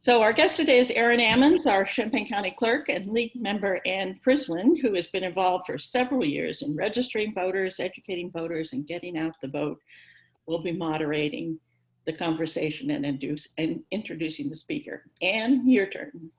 So our guest today is Erin Ammons, our Champaign County Clerk, and League member Ann Prislin, who has been involved for several years in registering voters, educating voters, and getting out the vote. Will be moderating the conversation and introducing the speaker. Ann, your turn.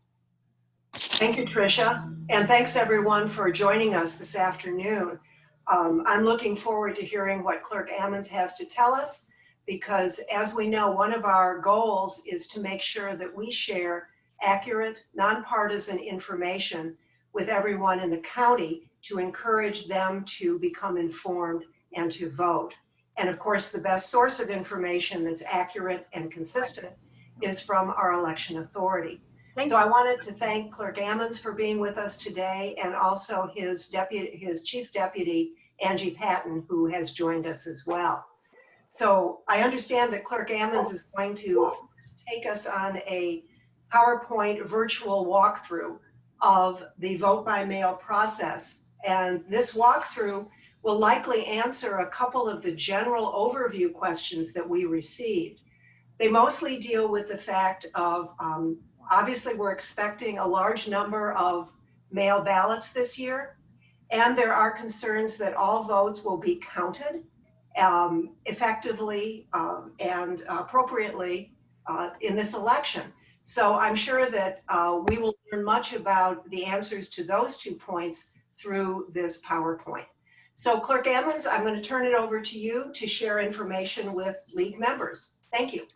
Thank you, Tricia, and thanks everyone for joining us this afternoon. I'm looking forward to hearing what Clerk Ammons has to tell us, because as we know, one of our goals is to make sure that we share accurate, nonpartisan information with everyone in the county to encourage them to become informed and to vote. And of course, the best source of information that's accurate and consistent is from our election authority. So I wanted to thank Clerk Ammons for being with us today, and also his Chief Deputy, Angie Patton, who has joined us as well. So I understand that Clerk Ammons is going to take us on a PowerPoint virtual walkthrough of the vote by mail process. And this walkthrough will likely answer a couple of the general overview questions that we received. They mostly deal with the fact of, obviously we're expecting a large number of mail ballots this year, and there are concerns that all votes will be counted effectively and appropriately in this election. So I'm sure that we will learn much about the answers to those 2 points through this PowerPoint. So Clerk Ammons, I'm going to turn it over to you to share information with League members. Thank you.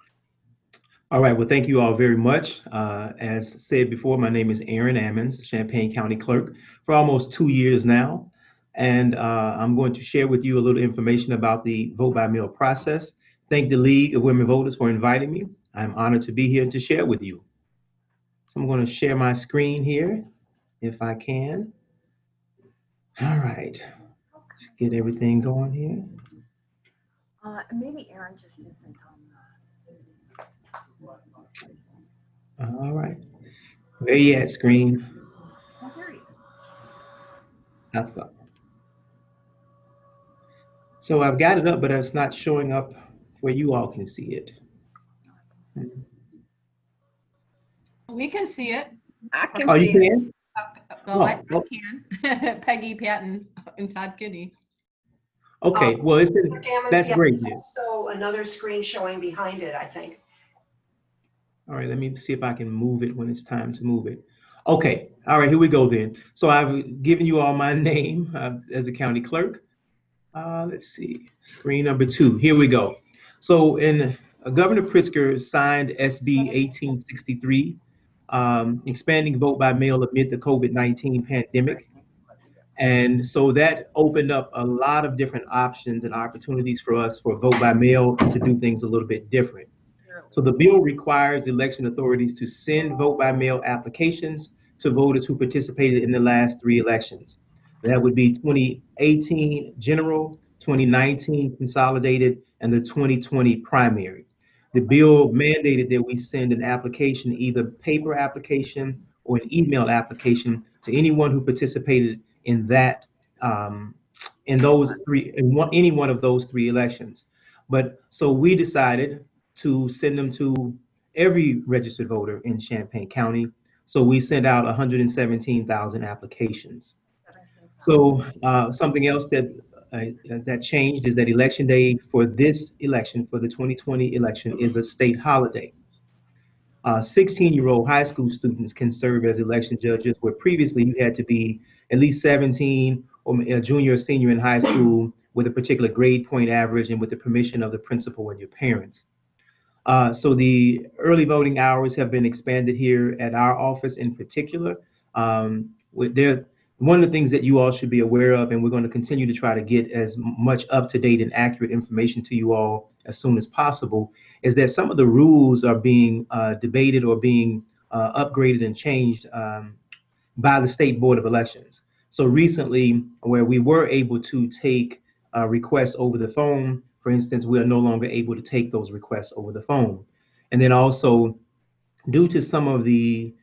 All right, well, thank you all very much. As said before, my name is Erin Ammons, Champaign County Clerk for almost 2 years now. And I'm going to share with you a little information about the vote by mail process. Thank the League of Women Voters for inviting me. I'm honored to be here and to share with you. So I'm going to share my screen here, if I can. All right, let's get everything going here. Maybe Erin just isn't on All right, where you at, screen? Oh, there he is. I thought. So I've got it up, but it's not showing up where you all can see it. We can see it. I can Oh, see you it. can? I can. Peggy Patton and Todd Kinney. Okay, well, it's Clerk Ammons, that's yeah, great. there's also another screen showing behind it, I think. All right, let me see if I can move it when it's time to move it. Okay, all right, here we go then. So I've given you all my name as the county clerk. Let's see, screen number 2, here we go. So Governor Pritzker signed SB 1863, expanding vote by mail amid the COVID-19 pandemic. And so that opened up a lot of different options and opportunities for us for vote by mail to do things a little bit different. So the bill requires election authorities to send vote by mail applications to voters who participated in the last 3 elections. That would be 2018 general, 2019 consolidated, and the 2020 primary. The bill mandated that we send an application, either paper application or an email application, to anyone who participated in that, any one of those 3 elections. But so we decided to send them to every registered voter in Champaign County. So we sent out 117,000 applications. So something else that changed is that election day for this election, for the 2020 election, is a state holiday. 16-year-old high school students can serve as election judges, where previously you had to be at least 17 or a junior or senior in high school with a particular grade point average and with the permission of the principal and your parents. So the early voting hours have been expanded here at our office in particular. One of the things that you all should be aware of, and we're going to continue to try to get as much up-to-date and accurate information to you all as soon as possible, is that some of the rules are being debated or being upgraded and changed by the State Board of Elections. So recently, where we were able to take requests over the phone, for instance, we are no longer able to take those requests over the phone. And then also, due to some of the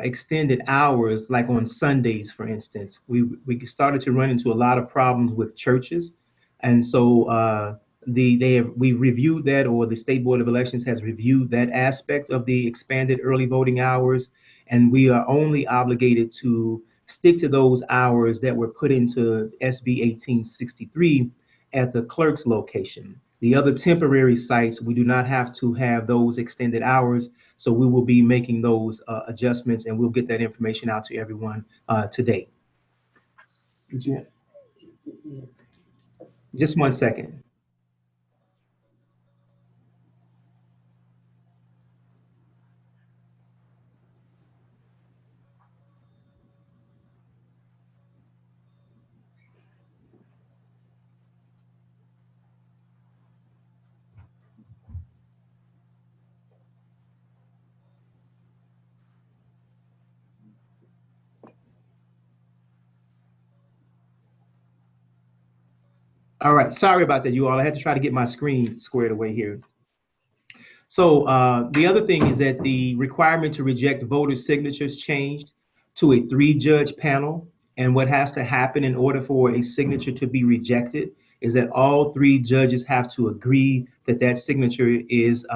extended hours, like on Sundays, for instance, we started to run into a lot of problems with churches. And so we reviewed that, or the State Board of Elections has reviewed that aspect of the expanded early voting hours, and we are only obligated to stick to those hours that were put into SB 1863 at the clerk's location. The other temporary sites, we do not have to have those extended hours, so we will be making those adjustments, and we'll get that information out to everyone today. Just 1 second. All right, sorry about that, you all. I had to try to get my screen squared away here. So the other thing is that the requirement to reject voter signatures changed to a 3-judge panel. And what has to happen in order for a signature to be rejected is that all 3 judges have to agree that that signature is,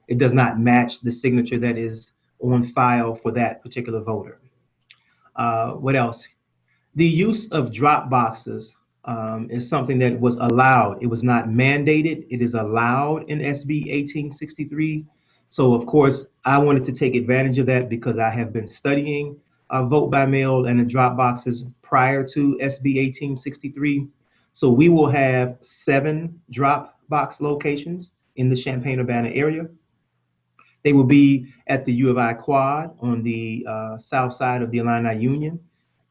it does not match the signature that is on file for that particular voter. What else? The use of drop boxes is something that was allowed. It was not mandated. It is allowed in SB 1863. So of course, I wanted to take advantage of that because I have been studying vote by mail and the drop boxes prior to SB 1863. So we will have 7 drop box locations in the Champaign-Urbana area. They will be at the U of I Quad on the south side of the Illini Union,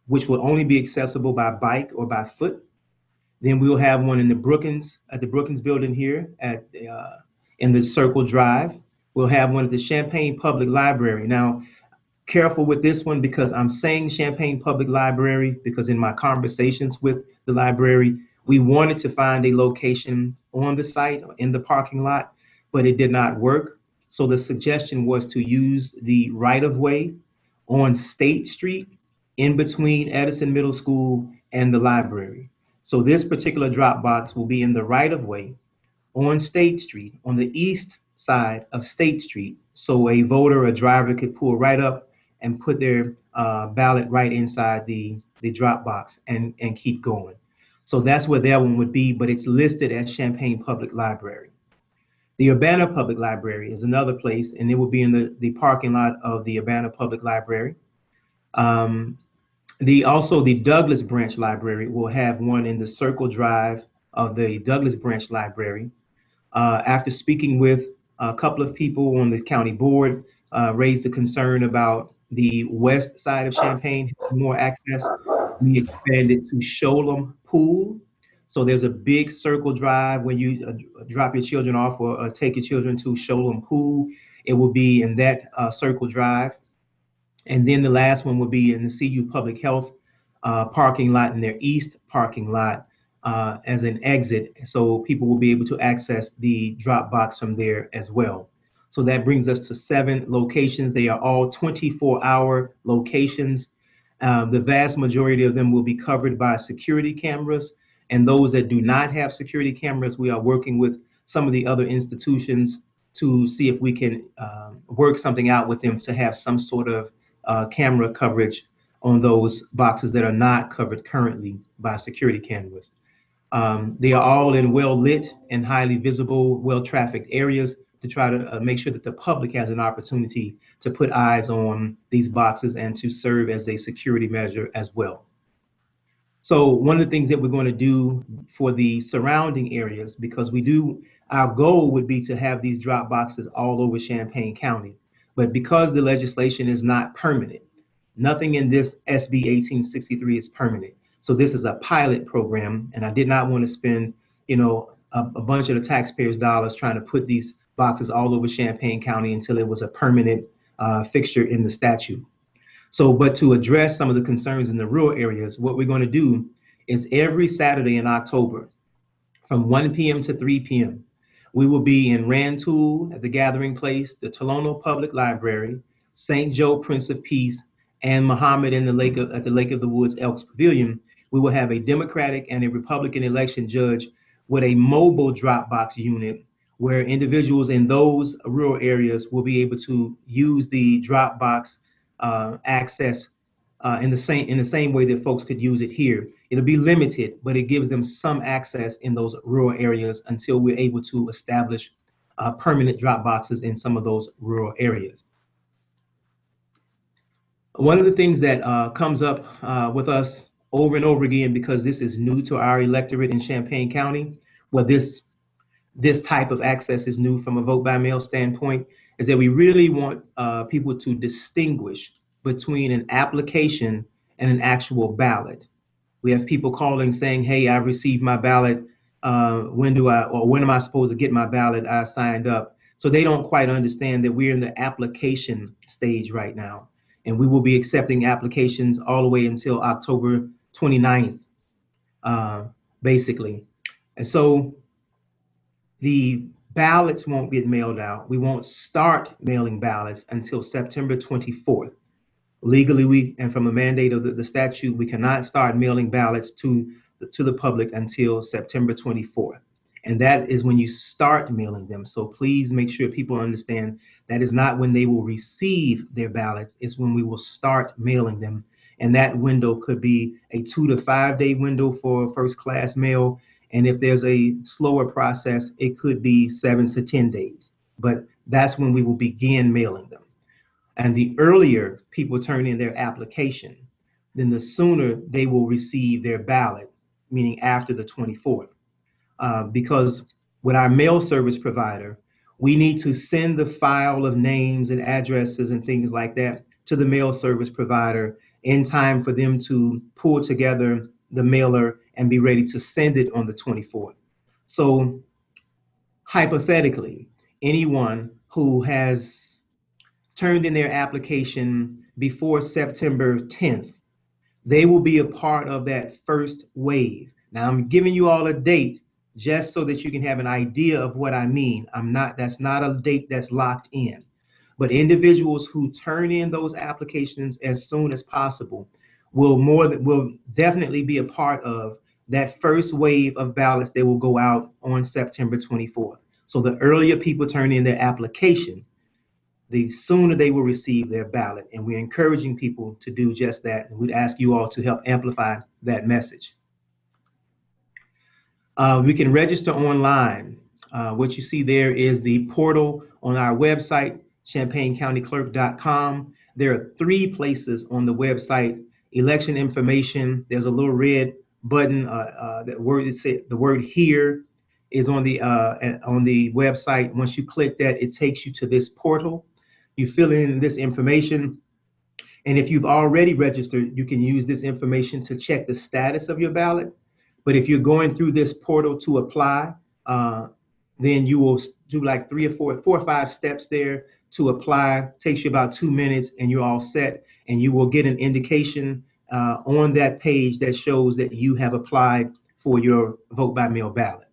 which will only be accessible by bike or by foot. Then we'll have one in the Brookins, at the Brookins building here at in the Circle Drive. We'll have one at the Champaign Public Library. Now, careful with this one because I'm saying Champaign Public Library because in my conversations with the library, we wanted to find a location on the site, in the parking lot, but it did not work. So the suggestion was to use the right-of-way on State Street in between Edison Middle School and the library. So this particular drop box will be in the right-of-way on State Street, on the east side of State Street. So a voter, a driver could pull right up and put their ballot right inside the drop box and keep going. So that's where that one would be, but it's listed as Champaign Public Library. The Urbana Public Library is another place, and it will be in the parking lot of the Urbana Public Library. Also the Douglas Branch Library will have one in the Circle Drive of the Douglas Branch Library. After speaking with a couple of people on the county board, raised a concern about the west side of Champaign, more access. We expanded to Sholem Pool. So there's a big circle drive when you drop your children off or take your children to Sholem Pool. It will be in that circle drive. And then the last one will be in the CU Public Health parking lot, in their east parking lot as an exit. So people will be able to access the drop box from there as well. So that brings us to 7 locations. They are all 24-hour locations. The vast majority of them will be covered by security cameras. And those that do not have security cameras, we are working with some of the other institutions to see if we can work something out with them to have some sort of camera coverage on those boxes that are not covered currently by security cameras. They are all in well-lit and highly visible, well-trafficked areas to try to make sure that the public has an opportunity to put eyes on these boxes and to serve as a security measure as well. So one of the things that we're going to do for the surrounding areas, because our goal would be to have these drop boxes all over Champaign County. But because the legislation is not permanent, nothing in this SB 1863 is permanent. So this is a pilot program, and I did not want to spend, a bunch of the taxpayers' dollars trying to put these boxes all over Champaign County until it was a permanent fixture in the statute. So, but to address some of the concerns in the rural areas, what we're going to do is every Saturday in October from 1 p.m. to 3 p.m., we will be in Rantoul at the Gathering Place, the Tolono Public Library, St. Joe Prince of Peace, and Muhammad at the Lake of the Woods Elks Pavilion. We will have a Democratic and a Republican election judge with a mobile drop box unit where individuals in those rural areas will be able to use the drop box access in the same way that folks could use it here. It'll be limited, but it gives them some access in those rural areas until we're able to establish permanent drop boxes in some of those rural areas. One of the things that comes up with us over and over again, because this is new to our electorate in Champaign County, well, this type of access is new from a vote by mail standpoint, is that we really want people to distinguish between an application and an actual ballot. We have people calling saying, hey, I've received my ballot. When am I supposed to get my ballot? I signed up. So they don't quite understand that we're in the application stage right now. And we will be accepting applications all the way until October 29th, basically. And so the ballots won't get mailed out. We won't start mailing ballots until September 24th. Legally, and from a mandate of the statute, we cannot start mailing ballots to the public until September 24th. And that is when you start mailing them. So please make sure people understand that is not when they will receive their ballots, it's when we will start mailing them. And that window could be a 2 to 5 day window for first class mail. And if there's a slower process, it could be 7 to 10 days. But that's when we will begin mailing them. And the earlier people turn in their application, then the sooner they will receive their ballot, meaning after the 24th. Because with our mail service provider, we need to send the file of names and addresses and things like that to the mail service provider in time for them to pull together the mailer and be ready to send it on the 24th. So hypothetically, anyone who has turned in their application before September 10th, they will be a part of that first wave. Now I'm giving you all a date just so that you can have an idea of what I mean. That's not a date that's locked in, but individuals who turn in those applications as soon as possible will definitely be a part of that first wave of ballots that will go out on September 24th. So the earlier people turn in their application, the sooner they will receive their ballot. And we're encouraging people to do just that. And we'd ask you all to help amplify that message. We can register online. What you see there is the portal on our website, champaigncountyclerk.com. There are 3 places on the website: election information. There's a little red button. The word "here" is on the website. Once you click that, it takes you to this portal. You fill in this information, and if you've already registered, you can use this information to check the status of your ballot. But if you're going through this portal to apply, then you will do like 4 or 5 steps there to apply. Takes you about 2 minutes and you're all set, and you will get an indication on that page that shows that you have applied for your vote by mail ballot.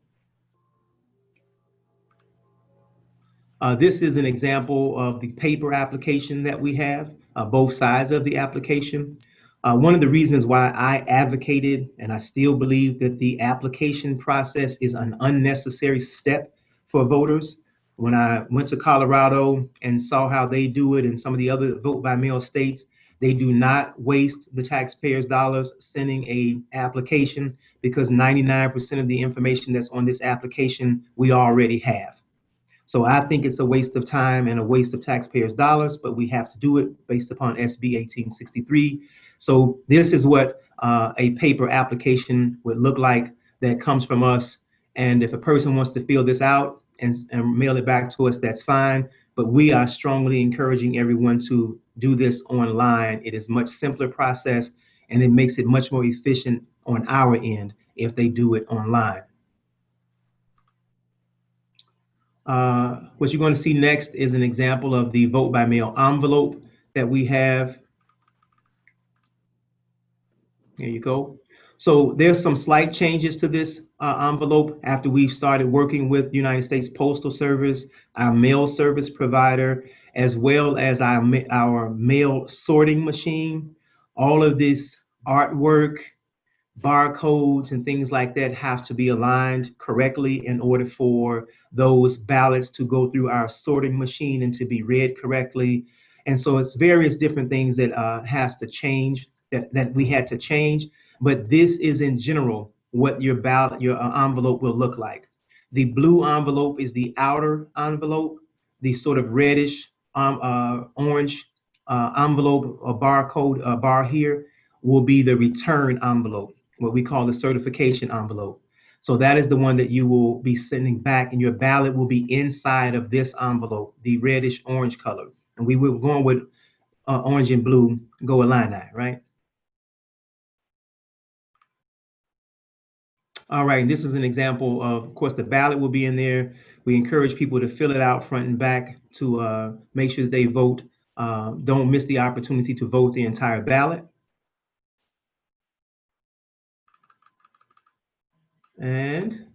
This is an example of the paper application that we have, both sides of the application. One of the reasons why I advocated, and I still believe, that the application process is an unnecessary step for voters. When I went to Colorado and saw how they do it in some of the other vote by mail states, they do not waste the taxpayers' dollars sending a application, because 99% of the information that's on this application we already have. So I think it's a waste of time and a waste of taxpayers' dollars, but we have to do it based upon SB 1863. So this is what a paper application would look like that comes from us. And if a person wants to fill this out and mail it back to us, that's fine. But we are strongly encouraging everyone to do this online. It is a much simpler process, and it makes it much more efficient on our end if they do it online. What you're going to see next is an example of the vote by mail envelope that we have. There you go. So there's some slight changes to this envelope after we've started working with the United States Postal Service, our mail service provider, as well as our mail sorting machine. All of this artwork, barcodes and things like that have to be aligned correctly in order for those ballots to go through our sorting machine and to be read correctly. And so it's various different things that has to change, that we had to change. But this is in general what your ballot, your envelope will look like. The blue envelope is the outer envelope. The sort of reddish orange envelope, a barcode bar here, will be the return envelope, what we call the certification envelope. So that is the one that you will be sending back, and your ballot will be inside of this envelope, the reddish orange color. And we will go with orange and blue, go Illini, right? All right, and this is an example of course, the ballot will be in there. We encourage people to fill it out front and back to make sure that they vote. Don't miss the opportunity to vote the entire ballot. And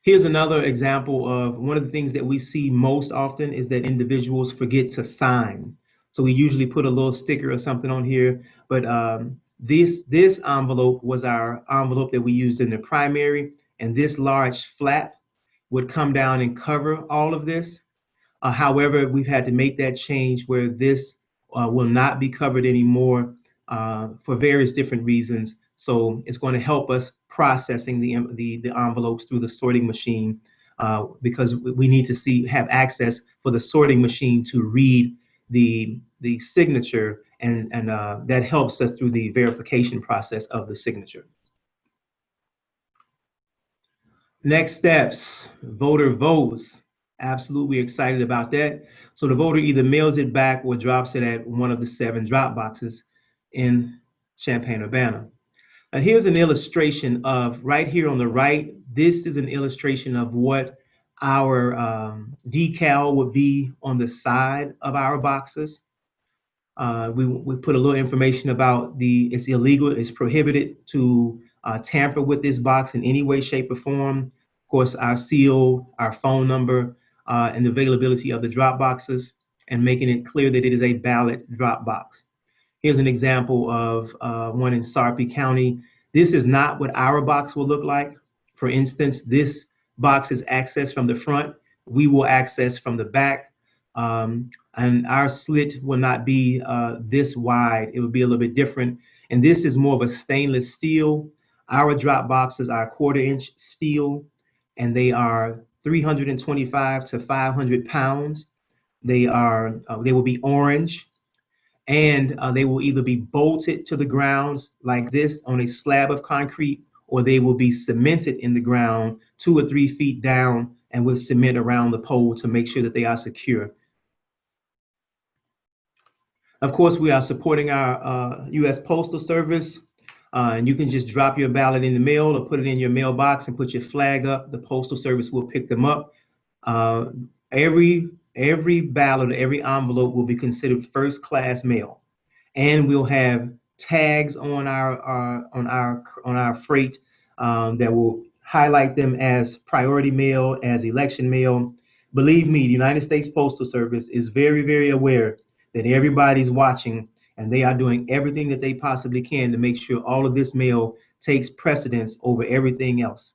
here's another example of one of the things that we see most often is that individuals forget to sign. So we usually put a little sticker or something on here, but this envelope was our envelope that we used in the primary, and this large flap would come down and cover all of this. However, we've had to make that change where this will not be covered anymore for various different reasons. So it's going to help us processing the envelopes through the sorting machine because we need to have access for the sorting machine to read the signature, and that helps us through the verification process of the signature. Next steps, voter votes. Absolutely excited about that. So the voter either mails it back or drops it at one of the 7 drop boxes in Champaign-Urbana. Now here's an illustration of, right here on the right, this is an illustration of what our decal would be on the side of our boxes. We put a little information about it's illegal, it's prohibited to tamper with this box in any way, shape, or form. Of course, our seal, our phone number, and the availability of the drop boxes, and making it clear that it is a ballot drop box. Here's an example of one in Sarpy County. This is not what our box will look like. For instance, this box is accessed from the front. We will access from the back. And our slit will not be this wide. It will be a little bit different. And this is more of a stainless steel. Our drop boxes are 1/4-inch steel, and they are 325 to 500 pounds. They will be orange, and they will either be bolted to the ground like this on a slab of concrete, or they will be cemented in the ground 2 or 3 feet down and with cement around the pole to make sure that they are secure. Of course, we are supporting our U.S. Postal Service, and you can just drop your ballot in the mail or put it in your mailbox and put your flag up. The Postal Service will pick them up. Every ballot, every envelope will be considered first-class mail, and we'll have tags on our freight that will highlight them as priority mail, as election mail. Believe me, the United States Postal Service is very, very aware that everybody's watching, and they are doing everything that they possibly can to make sure all of this mail takes precedence over everything else.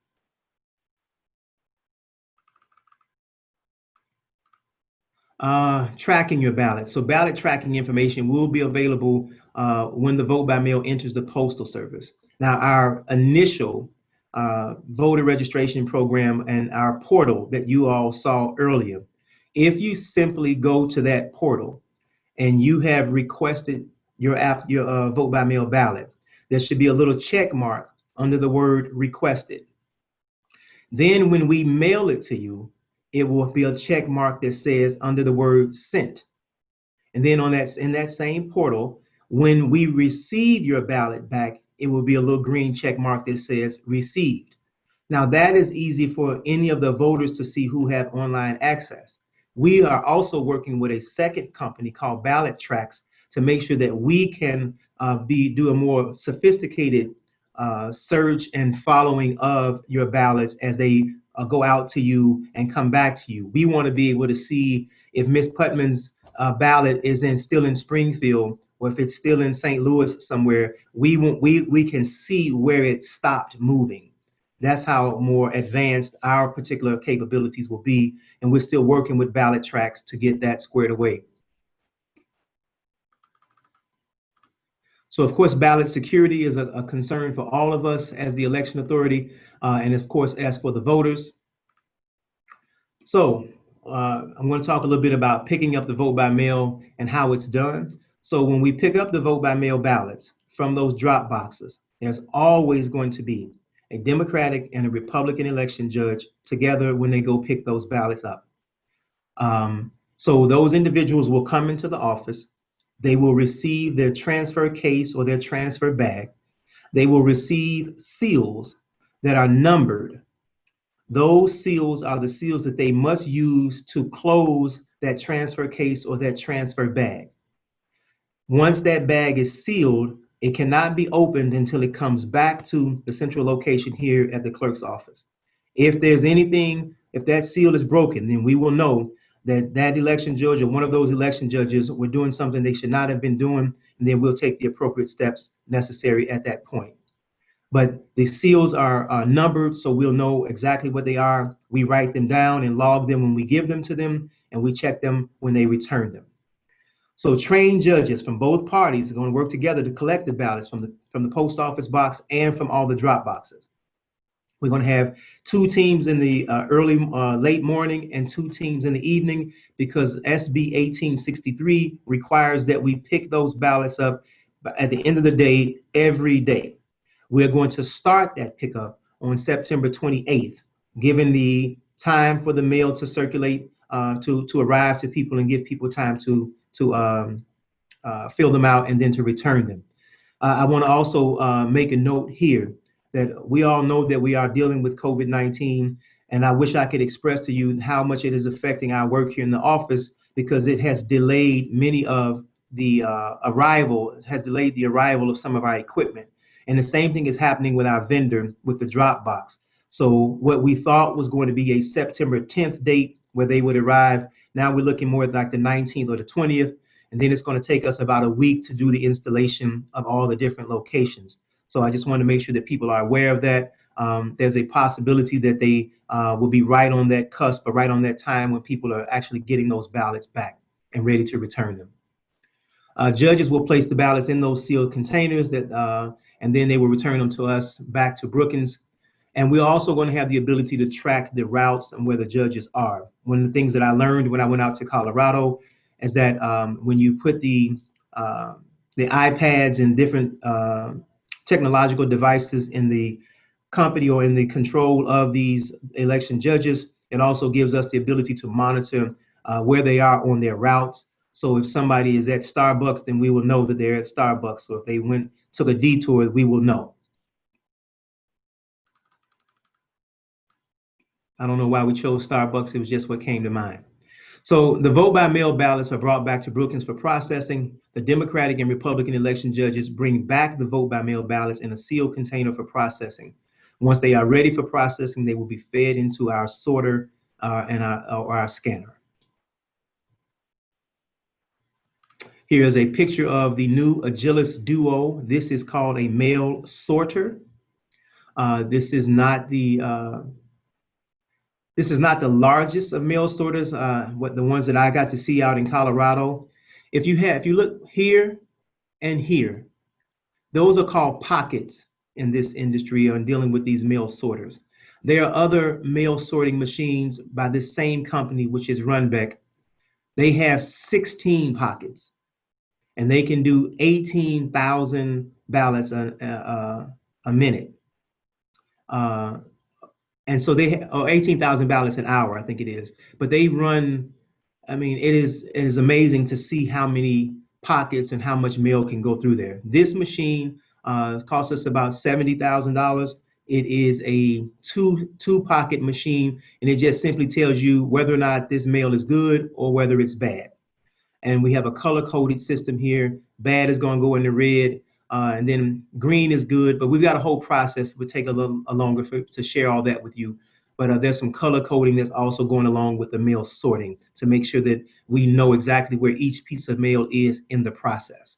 Tracking your ballot. So ballot tracking information will be available when the vote by mail enters the Postal Service. Now, our initial voter registration program and our portal that you all saw earlier, if you simply go to that portal and you have requested your vote by mail ballot, there should be a little check mark under the word requested. Then when we mail it to you, it will be a check mark that says under the word sent. And then in that same portal, when we receive your ballot back, it will be a little green check mark that says received. Now that is easy for any of the voters to see who have online access. We are also working with a second company called Ballot Tracks to make sure that we can do a more sophisticated search and following of your ballots as they go out to you and come back to you. We want to be able to see if Ms. Putman's ballot is still in Springfield, or if it's still in St. Louis somewhere, we can see where it stopped moving. That's how more advanced our particular capabilities will be, and we're still working with ballot tracks to get that squared away. So of course, ballot security is a concern for all of us as the election authority, and of course, as for the voters. So I'm going to talk a little bit about picking up the vote by mail and how it's done. So when we pick up the vote by mail ballots from those drop boxes, there's always going to be a Democratic and a Republican election judge together when they go pick those ballots up. So those individuals will come into the office. They will receive their transfer case or their transfer bag. They will receive seals that are numbered. Those seals are the seals that they must use to close that transfer case or that transfer bag. Once that bag is sealed, it cannot be opened until it comes back to the central location here at the clerk's office. If there's anything, if that seal is broken, then we will know that that election judge or one of those election judges were doing something they should not have been doing, and then we'll take the appropriate steps necessary at that point. But the seals are numbered, so we'll know exactly what they are. We write them down and log them when we give them to them, and we check them when they return them. So trained judges from both parties are going to work together to collect the ballots from the post office box and from all the drop boxes. We're going to have 2 teams in the late morning and 2 teams in the evening, because SB 1863 requires that we pick those ballots up at the end of the day every day. We're going to start that pickup on September 28th, given the time for the mail to circulate, to arrive to people and give people time to fill them out and then to return them. I want to also make a note here that we all know that we are dealing with COVID-19, and I wish I could express to you how much it is affecting our work here in the office, because it has delayed many of the arrival of some of our equipment. And the same thing is happening with our vendor with the drop box. So what we thought was going to be a September 10th date where they would arrive, now we're looking more like the 19th or the 20th, and then it's going to take us about a week to do the installation of all the different locations. So I just want to make sure that people are aware of that. There's a possibility that they will be right on that cusp or right on that time when people are actually getting those ballots back and ready to return them. Judges will place the ballots in those sealed containers and then they will return them to us back to Brookings. And we're also going to have the ability to track the routes and where the judges are. One of the things that I learned when I went out to Colorado is that when you put the iPads and different technological devices in the company or in the control of these election judges, it also gives us the ability to monitor where they are on their routes. So if somebody is at Starbucks, then we will know that they're at Starbucks. So if they took a detour, we will know. I don't know why we chose Starbucks. It was just what came to mind. So the vote by mail ballots are brought back to Brookings for processing. The Democratic and Republican election judges bring back the vote by mail ballots in a sealed container for processing. Once they are ready for processing, they will be fed into our sorter and our scanner. Here is a picture of the new Agilis Duo. This is called a mail sorter. This is not the largest of mail sorters, the ones that I got to see out in Colorado. If you look here and here, those are called pockets in this industry on dealing with these mail sorters. There are other mail sorting machines by this same company, which is Runbeck. They have 16 pockets, and they can do 18,000 ballots a minute. And so they have 18,000 ballots an hour, I think it is. But they run, I mean, it is amazing to see how many pockets and how much mail can go through there. This machine costs us about $70,000. It is a two pocket machine, and it just simply tells you whether or not this mail is good or whether it's bad. And we have a color-coded system here. Bad is going to go in the red, and then green is good. But we've got a whole process. It would take a little longer to share all that with you. But there's some color coding that's also going along with the mail sorting to make sure that we know exactly where each piece of mail is in the process.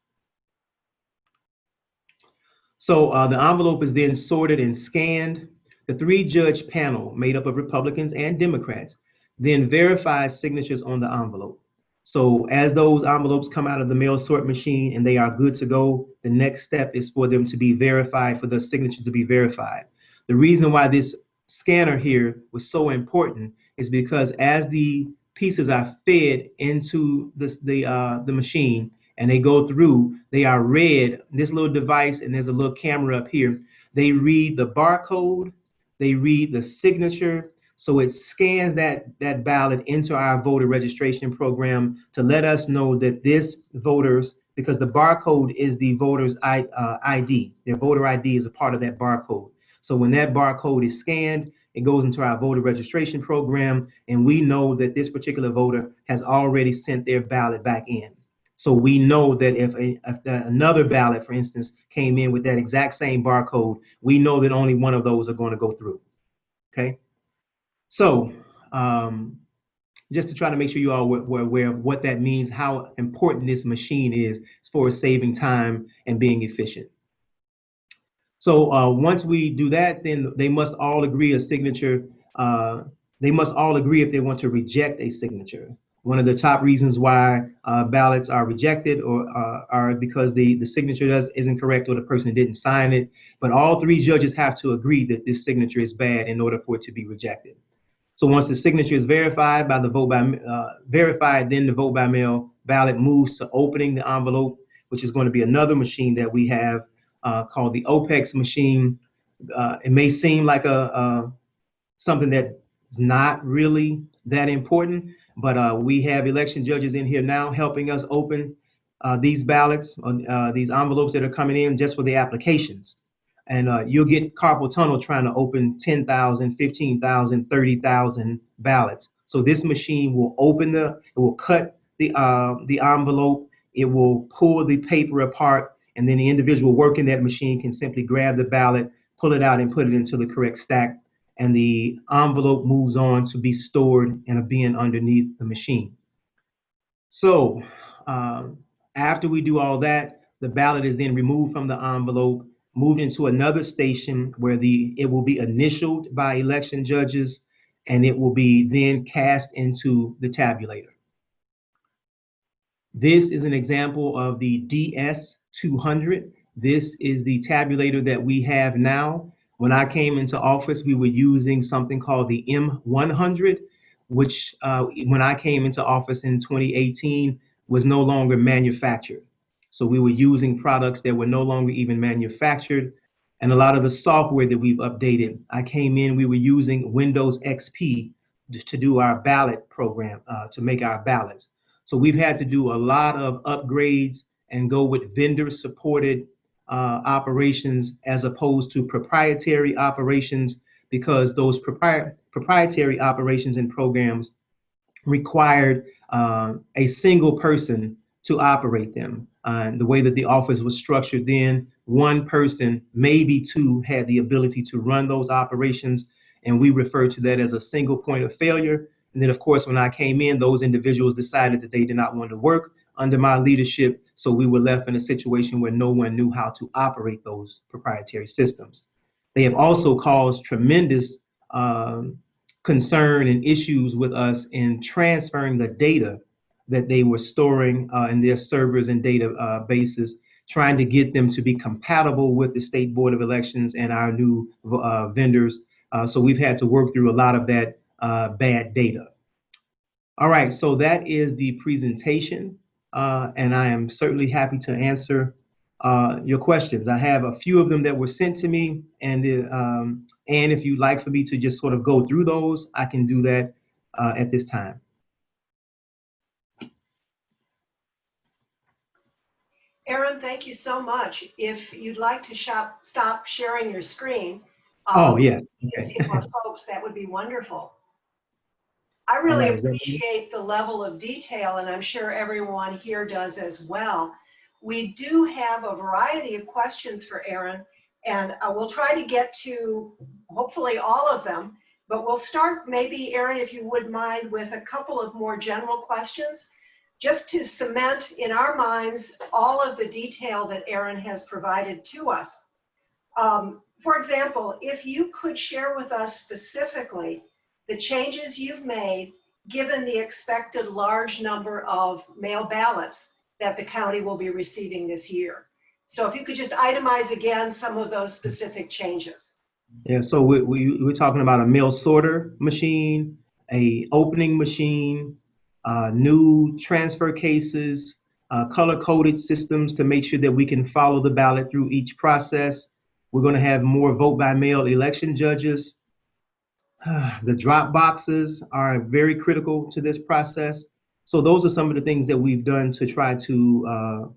So the envelope is then sorted and scanned. The three-judge panel, made up of Republicans and Democrats, then verifies signatures on the envelope. So as those envelopes come out of the mail sort machine and they are good to go, the next step is for them to be verified, for the signature to be verified. The reason why this scanner here was so important is because as the pieces are fed into the machine and they go through, they are read. This little device, and there's a little camera up here, they read the barcode, they read the signature. So it scans that ballot into our voter registration program to let us know that this voters, because the barcode is the voter's ID, their voter ID is a part of that barcode. So when that barcode is scanned, it goes into our voter registration program, and we know that this particular voter has already sent their ballot back in. So we know that if another ballot, for instance, came in with that exact same barcode, we know that only one of those are going to go through. Okay. So just to try to make sure you all were aware of what that means, how important this machine is for saving time and being efficient. So once we do that, then they must all agree a signature. They must all agree if they want to reject a signature. One of the top reasons why ballots are rejected or are because the signature isn't correct or the person didn't sign it. But all three judges have to agree that this signature is bad in order for it to be rejected. So once the signature is verified by the then the vote by mail ballot moves to opening the envelope, which is going to be another machine that we have called the OPEX machine. It may seem like something that's not really that important, but we have election judges in here now helping us open these ballots, these envelopes that are coming in just for the applications. And you'll get carpal tunnel trying to open 10,000, 15,000, 30,000 ballots. So this machine will it will cut the envelope, it will pull the paper apart, and then the individual working that machine can simply grab the ballot, pull it out, and put it into the correct stack. And the envelope moves on to be stored in a bin underneath the machine. So after we do all that, the ballot is then removed from the envelope, moved into another station where it will be initialed by election judges, and it will be then cast into the tabulator. This is an example of the DS200. This is the tabulator that we have now. When I came into office, we were using something called the M100, which when I came into office in 2018 was no longer manufactured. So we were using products that were no longer even manufactured. And a lot of the software that we've updated, I came in, we were using Windows XP to do our ballot program, to make our ballots. So we've had to do a lot of upgrades and go with vendor-supported operations as opposed to proprietary operations, because those proprietary operations and programs required a single person to operate them. The way that the office was structured then, one person, maybe two, had the ability to run those operations, and we refer to that as a single point of failure. And then, of course, when I came in, those individuals decided that they did not want to work under my leadership, so we were left in a situation where no one knew how to operate those proprietary systems. They have also caused tremendous concern and issues with us in transferring the data that they were storing in their servers and databases, trying to get them to be compatible with the State Board of Elections and our new vendors. So we've had to work through a lot of that bad data. All right, so that is the presentation, and I am certainly happy to answer your questions. I have a few of them that were sent to me, and if you'd like for me to just sort of go through those, I can do that at this time. Aaron, thank you so much. If you'd like to stop sharing your screen, Oh, yeah. to see more folks, that would be wonderful. I All really right, is that me? appreciate the level of detail, and I'm sure everyone here does as well. We do have a variety of questions for Aaron, and we'll try to get to hopefully all of them, but we'll start maybe, Aaron, if you would mind, with a couple of more general questions, just to cement in our minds all of the detail that Aaron has provided to us. For example, if you could share with us specifically the changes you've made given the expected large number of mail ballots that the county will be receiving this year. So if you could just itemize again some of those specific changes. Yeah, so we're talking about a mail sorter machine, a opening machine, new transfer cases, color-coded systems to make sure that we can follow the ballot through each process. We're going to have more vote-by-mail election judges. The drop boxes are very critical to this process. So those are some of the things that we've done to try to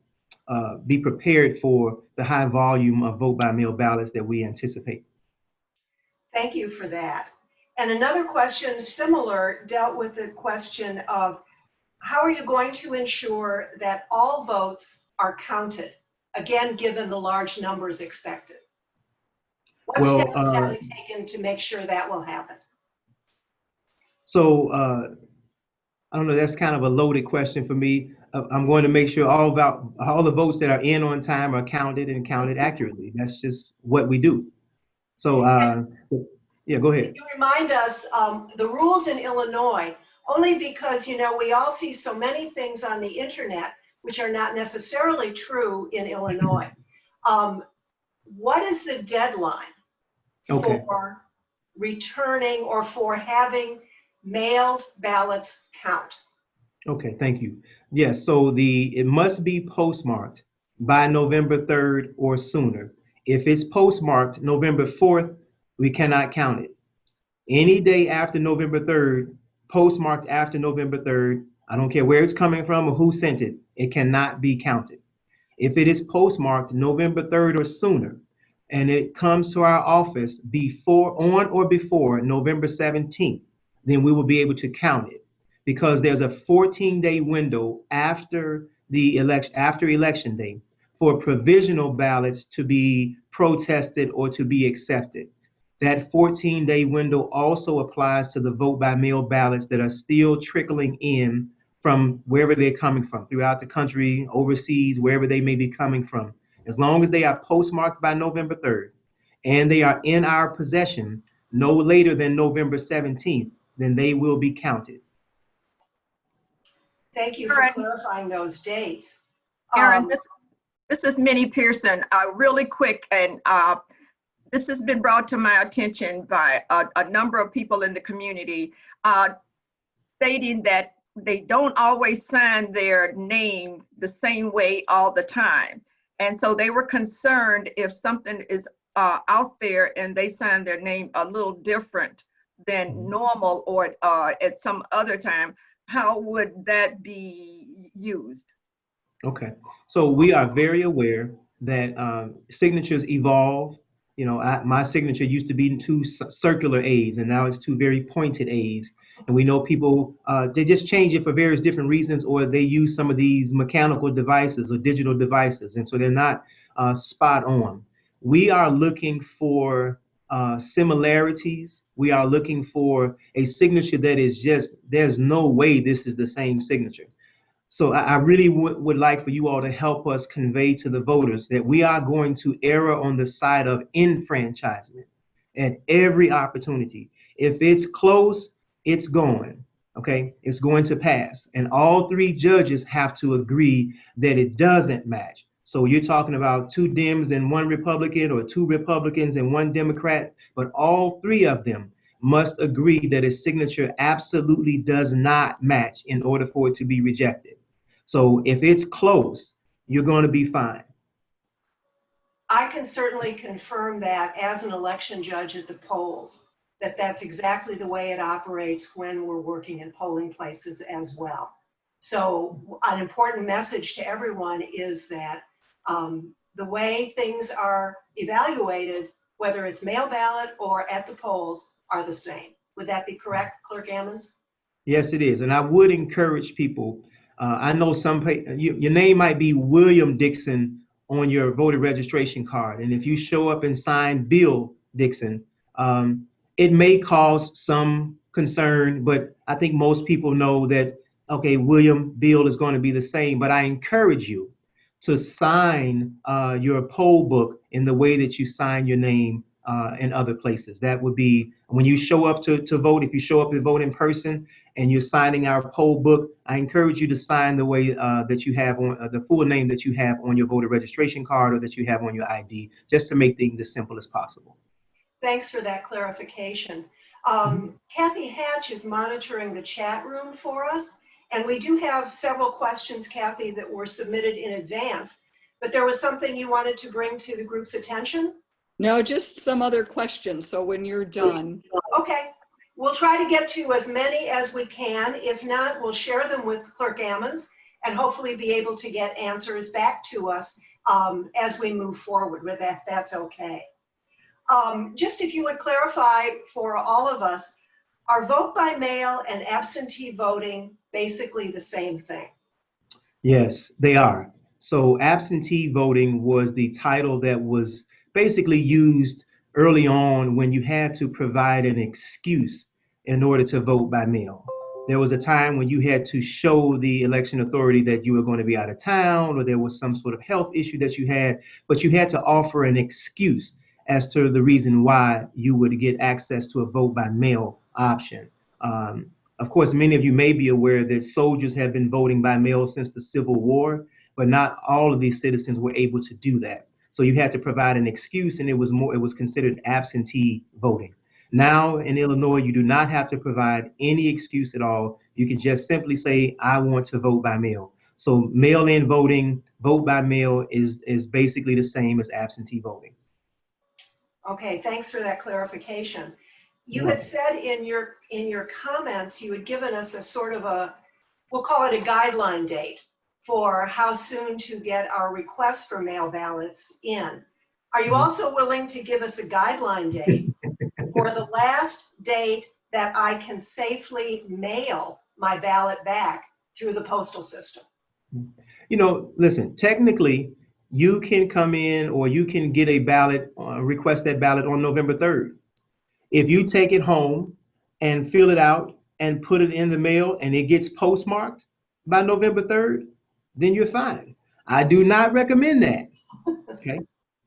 be prepared for the high volume of vote-by-mail ballots that we anticipate. Thank you for that. And another question similar dealt with the question of how are you going to ensure that all votes are counted, again, given the large numbers expected? What steps have you taken to make sure that will happen? So I don't know, that's kind of a loaded question for me. I'm going to make sure all the votes that are in on time are counted and counted accurately. That's just what we do. So yeah, go ahead. Can you remind us the rules in Illinois, only because, you know, we all see so many things on the internet which are not necessarily true in Illinois. What is the deadline for returning or for having mailed ballots count? Okay, thank you. Yes, so it must be postmarked by November 3rd or sooner. If it's postmarked November 4th, we cannot count it. Any day after November 3rd, postmarked after November 3rd, I don't care where it's coming from or who sent it, it cannot be counted. If it is postmarked November 3rd or sooner, and it comes to our office on or before November 17th, then we will be able to count it, because there's a 14-day window after election day for provisional ballots to be protested or to be accepted. That 14-day window also applies to the vote-by-mail ballots that are still trickling in from wherever they're coming from, throughout the country, overseas, wherever they may be coming from. As long as they are postmarked by November 3rd and they are in our possession no later than November 17th, then they will be counted. Thank you for clarifying those dates. Erin, this is Minnie Pearson. Really quick, and this has been brought to my attention by a number of people in the community, stating that they don't always sign their name the same way all the time. And so they were concerned if something is out there and they sign their name a little different than normal or at some other time, how would that be used? Okay, so we are very aware that signatures evolve. You know, my signature used to be 2 circular A's, and now it's 2 very pointed A's. And we know people, they just change it for various different reasons, or they use some of these mechanical devices or digital devices, and so they're not spot on. We are looking for similarities. We are looking for a signature that is just, there's no way this is the same signature. So I really would like for you all to help us convey to the voters that we are going to err on the side of enfranchisement at every opportunity. If it's close, it's going, okay? It's going to pass. And all 3 judges have to agree that it doesn't match. So you're talking about 2 Dems and 1 Republican, or 2 Republicans and 1 Democrat, but all 3 of them must agree that a signature absolutely does not match in order for it to be rejected. So if it's close, you're going to be fine. I can certainly confirm that as an election judge at the polls, that's exactly the way it operates when we're working in polling places as well. So an important message to everyone is that the way things are evaluated, whether it's mail ballot or at the polls, are the same. Would that be correct, Clerk Ammons? Yes, it is. And I would encourage people, I know your name might be William Dixon on your voter registration card. And if you show up and sign Bill Dixon, it may cause some concern, but I think most people know that, okay, William, Bill is going to be the same. But I encourage you to sign your poll book in the way that you sign your name in other places. That would be when you show up to vote. If you show up to vote in person and you're signing our poll book, I encourage you to sign the way that you have on the full name that you have on your voter registration card or that you have on your ID, just to make things as simple as possible. Thanks for that clarification. Kathy Hatch is monitoring the chat room for us, and we do have several questions, Kathy, that were submitted in advance, but there was something you wanted to bring to the group's attention? No, just some other questions. So when you're done. Okay, we'll try to get to as many as we can. If not, we'll share them with Clerk Ammons and hopefully be able to get answers back to us as we move forward with that, if that's okay. Just if you would clarify for all of us, are vote by mail and absentee voting basically the same thing? Yes, they are. So absentee voting was the title that was basically used early on when you had to provide an excuse in order to vote by mail. There was a time when you had to show the election authority that you were going to be out of town or there was some sort of health issue that you had, but you had to offer an excuse as to the reason why you would get access to a vote by mail option. Of course, many of you may be aware that soldiers have been voting by mail since the Civil War, but not all of these citizens were able to do that. So you had to provide an excuse, and it was considered absentee voting. Now in Illinois, you do not have to provide any excuse at all. You can just simply say, I want to vote by mail. So mail-in voting, vote by mail is basically the same as absentee voting. Okay, thanks for that clarification. You had said in your comments, you had given us a sort of a, we'll call it a guideline date for how soon to get our requests for mail ballots in. Are you also willing to give us a guideline date for the last date that I can safely mail my ballot back through the postal system? You know, listen, technically, you can come in or you can get a ballot, request that ballot on November 3rd. If you take it home and fill it out and put it in the mail and it gets postmarked by November 3rd, then you're fine. I do not recommend that, okay?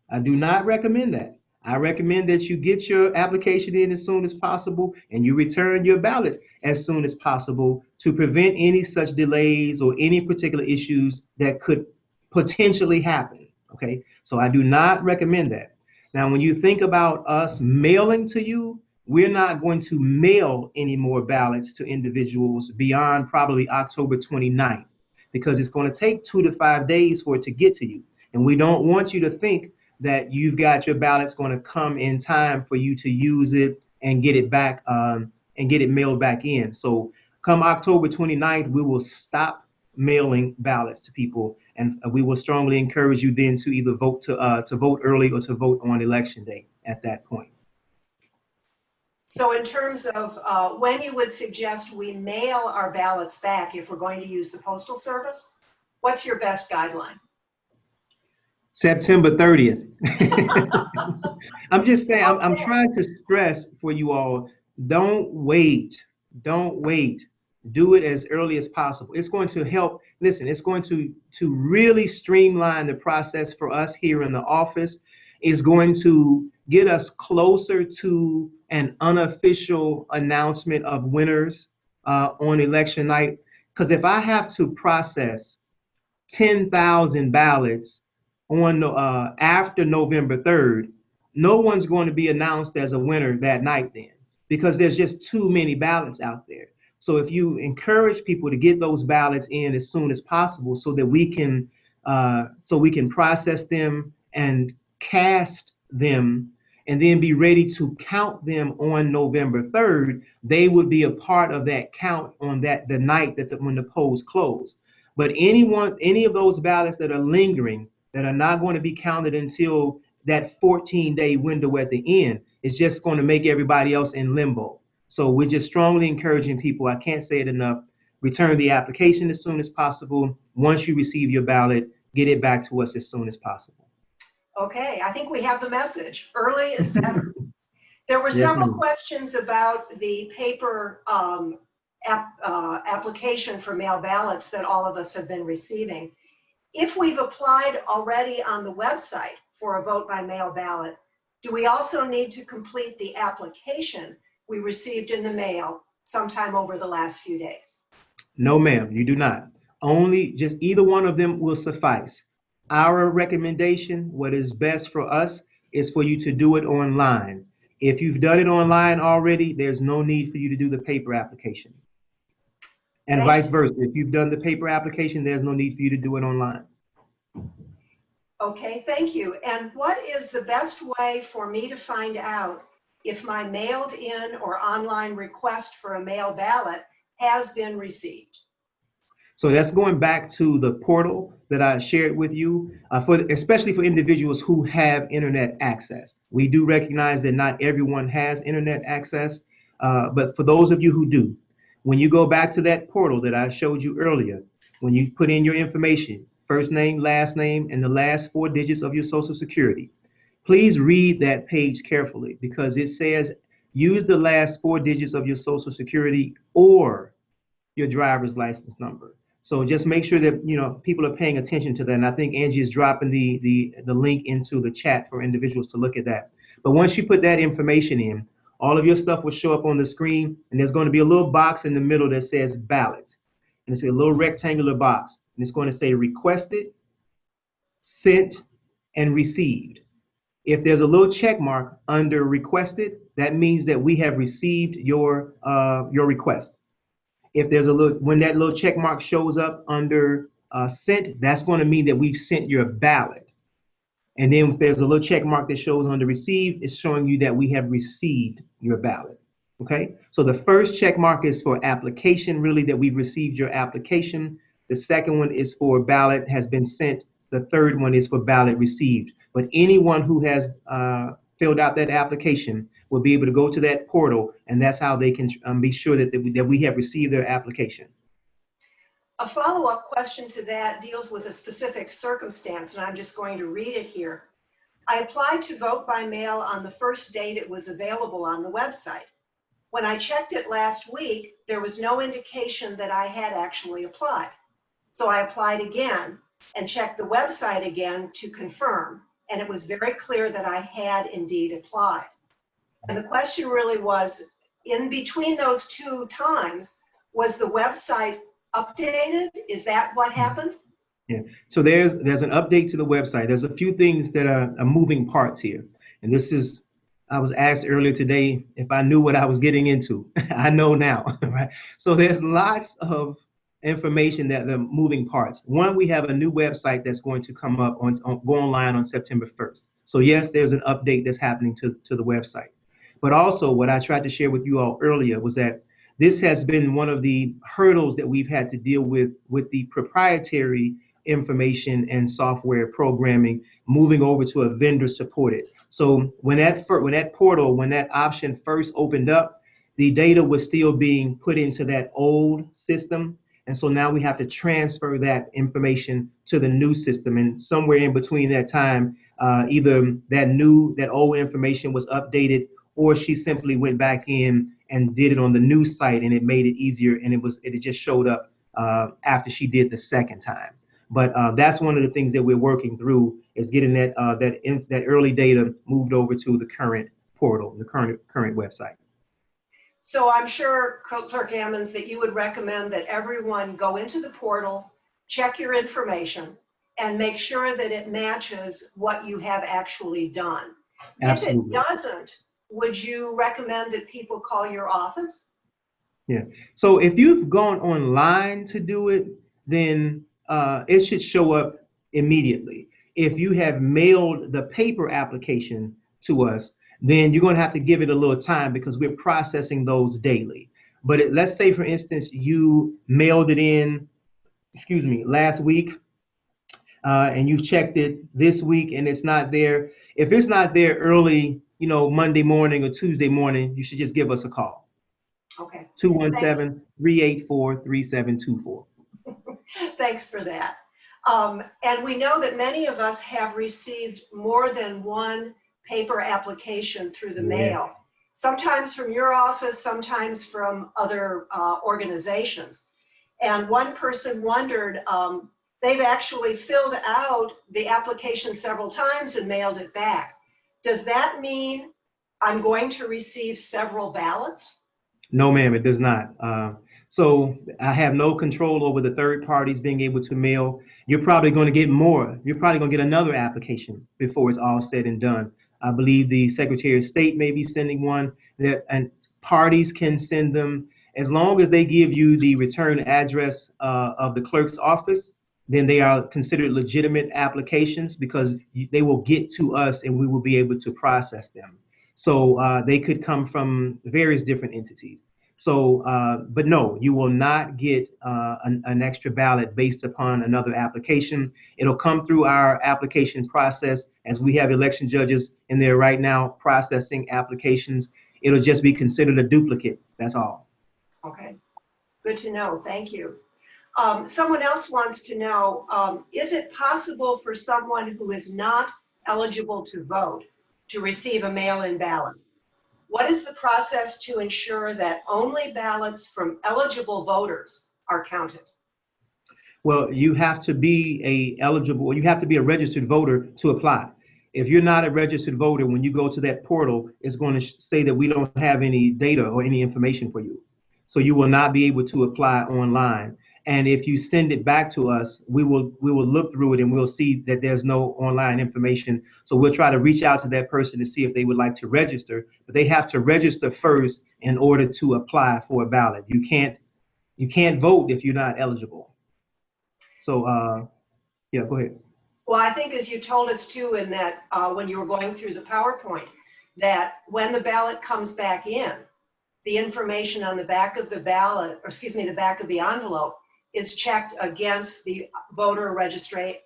I do not recommend that. I recommend that you get your application in as soon as possible and you return your ballot as soon as possible to prevent any such delays or any particular issues that could potentially happen, okay? So I do not recommend that. Now, when you think about us mailing to you, we're not going to mail any more ballots to individuals beyond probably October 29th, because it's going to take 2 to 5 days for it to get to you. And we don't want you to think that you've got your ballots going to come in time for you to use it and get it back and get it mailed back in. So come October 29th, we will stop mailing ballots to people, and we will strongly encourage you then to either vote to vote early or to vote on election day at that point. So in terms of when you would suggest we mail our ballots back if we're going to use the Postal Service, what's your best guideline? September 30th. I'm just saying, I'm trying to stress for you all, don't wait. Don't wait. Do it as early as possible. It's going to help. Listen, it's going to really streamline the process for us here in the office. It's going to get us closer to an unofficial announcement of winners on election night. Because if I have to process 10,000 ballots on after November 3rd, no one's going to be announced as a winner that night then, because there's just too many ballots out there. So if you encourage people to get those ballots in as soon as possible so that we can process them and cast them and then be ready to count them on November 3rd, they would be a part of that count on the night when the polls close. But any of those ballots that are lingering, that are not going to be counted until that 14-day window at the end, is just going to make everybody else in limbo. So we're just strongly encouraging people, I can't say it enough, return the application as soon as possible. Once you receive your ballot, get it back to us as soon as possible. Okay, I think we have the message. Early is better. There were several questions about the paper application for mail ballots that all of us have been receiving. If we've applied already on the website for a vote by mail ballot, do we also need to complete the application we received in the mail sometime over the last few days? No, ma'am, you do not. Only just either one of them will suffice. Our recommendation, what is best for us, is for you to do it online. If you've done it online already, there's no need for you to do the paper application. And Thank vice you. versa. If you've done the paper application, there's no need for you to do it online. Okay, thank you. And what is the best way for me to find out if my mailed in or online request for a mail ballot has been received? So that's going back to the portal that I shared with you, especially for individuals who have internet access. We do recognize that not everyone has internet access, but for those of you who do, when you go back to that portal that I showed you earlier, when you put in your information, first name, last name, and the last 4 digits of your social security, please read that page carefully because it says use the last 4 digits of your social security or your driver's license number. So just make sure that people are paying attention to that. And I think Angie is dropping the link into the chat for individuals to look at that. But once you put that information in, all of your stuff will show up on the screen, and there's going to be a little box in the middle that says ballot. And it's a little rectangular box, and it's going to say requested, sent, and received. If there's a little check mark under requested, that means that we have received your request. If there's when that little check mark shows up under sent, that's going to mean that we've sent your ballot. And then if there's a little check mark that shows under received, it's showing you that we have received your ballot. Okay, so the first check mark is for application, really, that we've received your application. The second one is for ballot has been sent. The third one is for ballot received. But anyone who has filled out that application will be able to go to that portal, and that's how they can be sure that we have received their application. A follow-up question to that deals with a specific circumstance, and I'm just going to read it here. I applied to vote by mail on the first date it was available on the website. When I checked it last week, there was no indication that I had actually applied. So I applied again and checked the website again to confirm, and it was very clear that I had indeed applied. And the question really was, in between those two times, was the website updated? Is that what happened? Yeah, so there's an update to the website. There's a few things that are moving parts here. And this is, I was asked earlier today if I knew what I was getting into. I know now, right? So there's lots of information that the moving parts. One, we have a new website that's going to come up go online on September 1st. So yes, there's an update that's happening to the website. But also what I tried to share with you all earlier was that this has been one of the hurdles that we've had to deal with the proprietary information and software programming moving over to a vendor supported. So when that option first opened up, the data was still being put into that old system. And so now we have to transfer that information to the new system. And somewhere in between that time, either that old information was updated, or she simply went back in and did it on the new site, and it made it easier, and it just showed up after she did the second time. But that's one of the things that we're working through, is getting that early data moved over to the current portal, the current website. So I'm sure, Clerk Ammons, that you would recommend that everyone go into the portal, check your information, and make sure that it matches what you have actually done. Absolutely. If it doesn't, would you recommend that people call your office? Yeah. So if you've gone online to do it, then it should show up immediately. If you have mailed the paper application to us, then you're going to have to give it a little time because we're processing those daily. But let's say, for instance, you mailed it in, last week, and you checked it this week and it's not there. If it's not there early, Monday morning or Tuesday morning, you should just give us a call. Okay. 217-384-3724. Thanks for that. And we know that many of us have received more than one paper application through the mail, sometimes from your office, sometimes from other organizations. And one person wondered, they've actually filled out the application several times and mailed it back. Does that mean I'm going to receive several ballots? No, ma'am, it does not. So I have no control over the third parties being able to mail. You're probably going to get more. You're probably going to get another application before it's all said and done. I believe the Secretary of State may be sending one, and parties can send them. As long as they give you the return address of the clerk's office, then they are considered legitimate applications because they will get to us and we will be able to process them. So they could come from various different entities. So, but no, you will not get an extra ballot based upon another application. It'll come through our application process as we have election judges in there right now processing applications. It'll just be considered a duplicate, that's all. Okay, good to know, thank you. Someone else wants to know, is it possible for someone who is not eligible to vote to receive a mail-in ballot? What is the process to ensure that only ballots from eligible voters are counted? Well, you have to be you have to be a registered voter to apply. If you're not a registered voter, when you go to that portal, it's going to say that we don't have any data or any information for you. So you will not be able to apply online. And if you send it back to us, we will look through it and we'll see that there's no online information. So we'll try to reach out to that person to see if they would like to register, but they have to register first in order to apply for a ballot. You can't vote if you're not eligible. So yeah, go ahead. Well, I think as you told us too in that when you were going through the PowerPoint, that when the ballot comes back in, the information on the back of the ballot, or excuse me, the back of the envelope is checked against the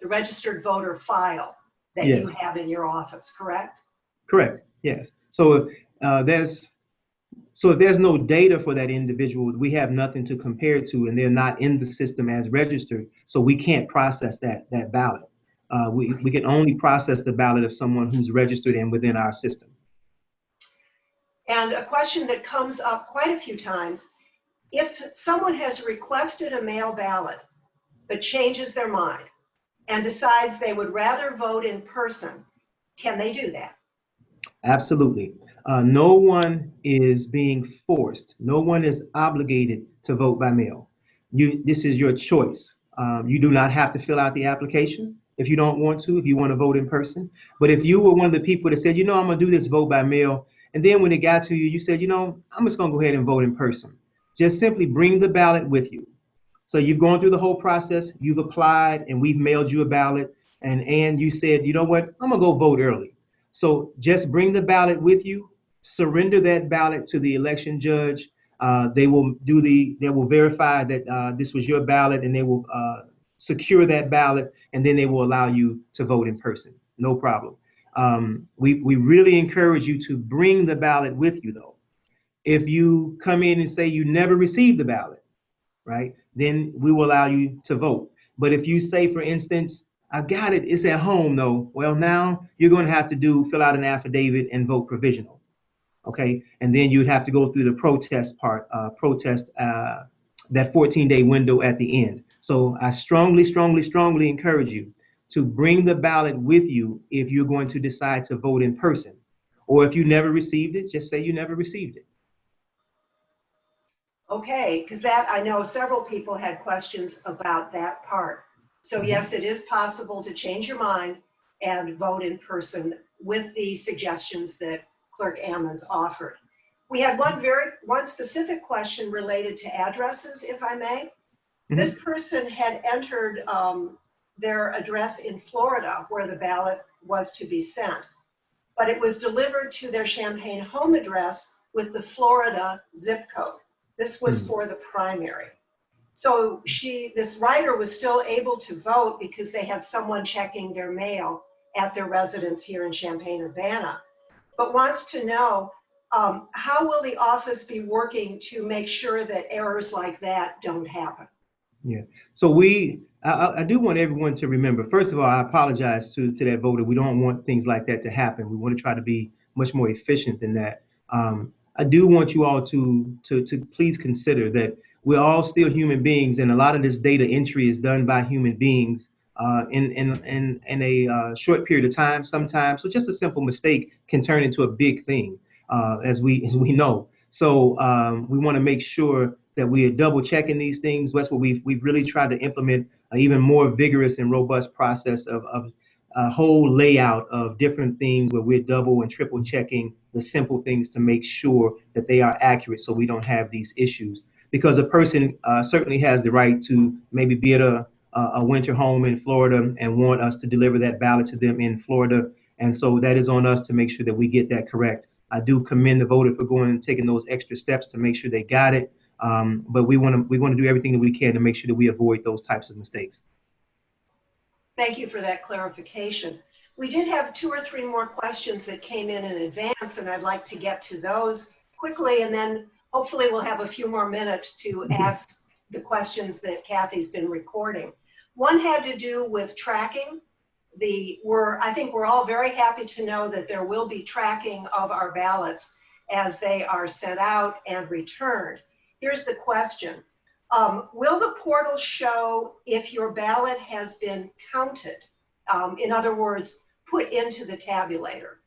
registered voter file that Yes. you have in your office, correct? Correct, yes. So if there's no data for that individual, we have nothing to compare to, and they're not in the system as registered, so we can't process that ballot. We can only process the ballot of someone who's registered and within our system. And a question that comes up quite a few times, if someone has requested a mail ballot but changes their mind and decides they would rather vote in person, can they do that? Absolutely. No one is being forced. No one is obligated to vote by mail. This is your choice. You do not have to fill out the application if you don't want to, if you want to vote in person. But if you were one of the people that said, I'm going to do this vote by mail, and then when it got to you, you said, I'm just going to go ahead and vote in person. Just simply bring the ballot with you. So you've gone through the whole process, you've applied, and we've mailed you a ballot, and you said, you know what, I'm gonna go vote early. So just bring the ballot with you, surrender that ballot to the election judge. They will verify that this was your ballot, and they will secure that ballot, and then they will allow you to vote in person. No problem. We really encourage you to bring the ballot with you, though. If you come in and say you never received the ballot, right, then we will allow you to vote. But if you say, for instance, I've got it, it's at home though, well, now you're going to have to fill out an affidavit and vote provisional. Okay, and then you'd have to go through the protest part, that 14-day window at the end. So I strongly encourage you to bring the ballot with you if you're going to decide to vote in person. Or if you never received it, just say you never received it. Okay, because that, I know several people had questions about that part. So yes, it is possible to change your mind and vote in person with the suggestions that Clerk Ammons offered. We had one specific question related to addresses, if I may. This person had entered their address in Florida where the ballot was to be sent, but it was delivered to their Champaign home address with the Florida zip code. This was for the primary. So this writer was still able to vote because they had someone checking their mail at their residence here in Champaign-Urbana, but wants to know how will the office be working to make sure that errors like that don't happen? Yeah, so I do want everyone to remember, first of all, I apologize to that voter. We don't want things like that to happen. We want to try to be much more efficient than that. I do want you all to please consider that we're all still human beings, and a lot of this data entry is done by human beings in a short period of time sometimes. So just a simple mistake can turn into a big thing, as we know. So we want to make sure that we are double checking these things. That's what we've really tried to implement an even more vigorous and robust process of a whole layout of different things where we're double and triple checking the simple things to make sure that they are accurate so we don't have these issues. Because a person certainly has the right to maybe be at a winter home in Florida and want us to deliver that ballot to them in Florida. And so that is on us to make sure that we get that correct. I do commend the voter for going and taking those extra steps to make sure they got it. But we want to do everything that we can to make sure that we avoid those types of mistakes. Thank you for that clarification. We did have 2 or 3 more questions that came in advance, and I'd like to get to those quickly, and then hopefully we'll have a few more minutes to ask the questions that Kathy's been recording. One had to do with tracking. I think we're all very happy to know that there will be tracking of our ballots as they are sent out and returned. Here's the question. Will the portal show if your ballot has been counted? In other words, put into the tabulator?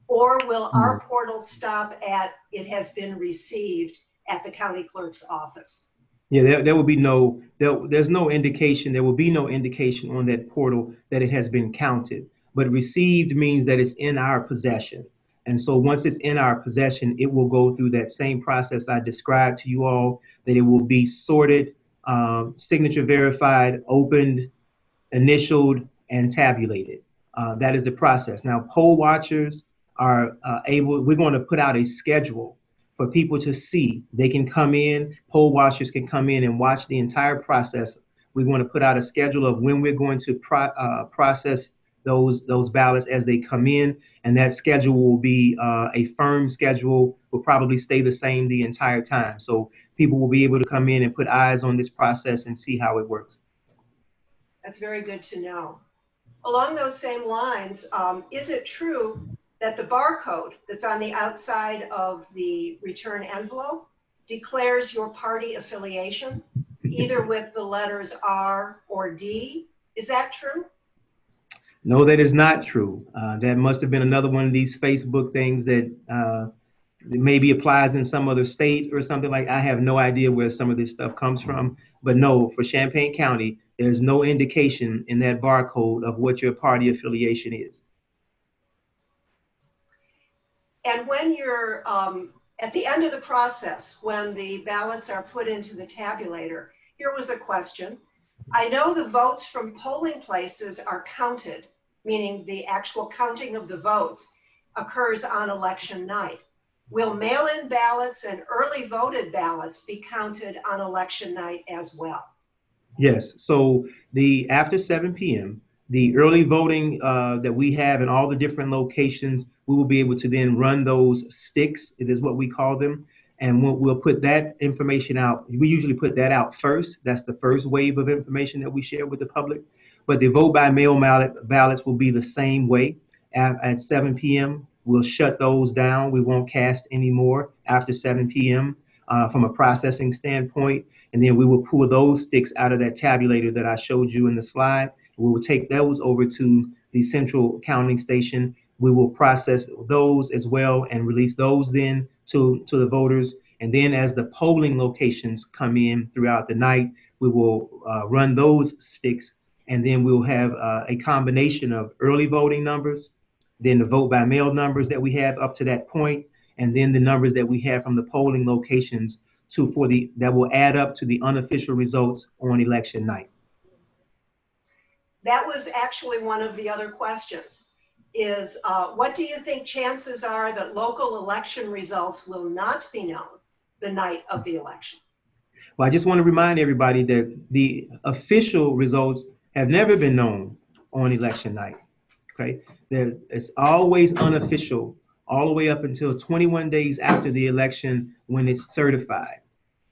Or will our portal stop at it has been received at the county clerk's office? Yeah, there will be there's no indication, there will be no indication on that portal that it has been counted. But received means that it's in our possession. And so once it's in our possession, it will go through that same process I described to you all, that it will be sorted, signature verified, opened, initialed, and tabulated. That is the process. Now, poll watchers are we're going to put out a schedule for people to see. They can come in, poll watchers can come in and watch the entire process. We want to put out a schedule of when we're going to process those ballots as they come in, and that schedule will be a firm schedule, will probably stay the same the entire time. So people will be able to come in and put eyes on this process and see how it works. That's very good to know. Along those same lines, is it true that the barcode that's on the outside of the return envelope declares your party affiliation, either with the letters R or D? Is that true? No, that is not true. That must have been another one of these Facebook things that maybe applies in some other state or something like. I have no idea where some of this stuff comes from. But no, for Champaign County, there's no indication in that barcode of what your party affiliation is. And when you're at the end of the process, when the ballots are put into the tabulator, here was a question. I know the votes from polling places are counted, meaning the actual counting of the votes occurs on election night. Will mail-in ballots and early voted ballots be counted on election night as well? Yes. So after 7 p.m., the early voting that we have in all the different locations, we will be able to then run those sticks. It is what we call them. And we'll put that information out. We usually put that out first. That's the first wave of information that we share with the public. But the vote by mail ballots will be the same way. At 7 p.m., we'll shut those down. We won't cast anymore after 7 p.m. From a processing standpoint. And then we will pull those sticks out of that tabulator that I showed you in the slide. We will take those over to the central counting station. We will process those as well and release those then to the voters. And then as the polling locations come in throughout the night, we will run those sticks, and then we'll have a combination of early voting numbers, then the vote by mail numbers that we have up to that point, and then the numbers that we have from the polling locations that will add up to the unofficial results on election night. That was actually one of the other questions. Is what do you think chances are that local election results will not be known the night of the election? Well, I just want to remind everybody that the official results have never been known on election night. Okay, it's always unofficial all the way up until 21 days after the election when it's certified.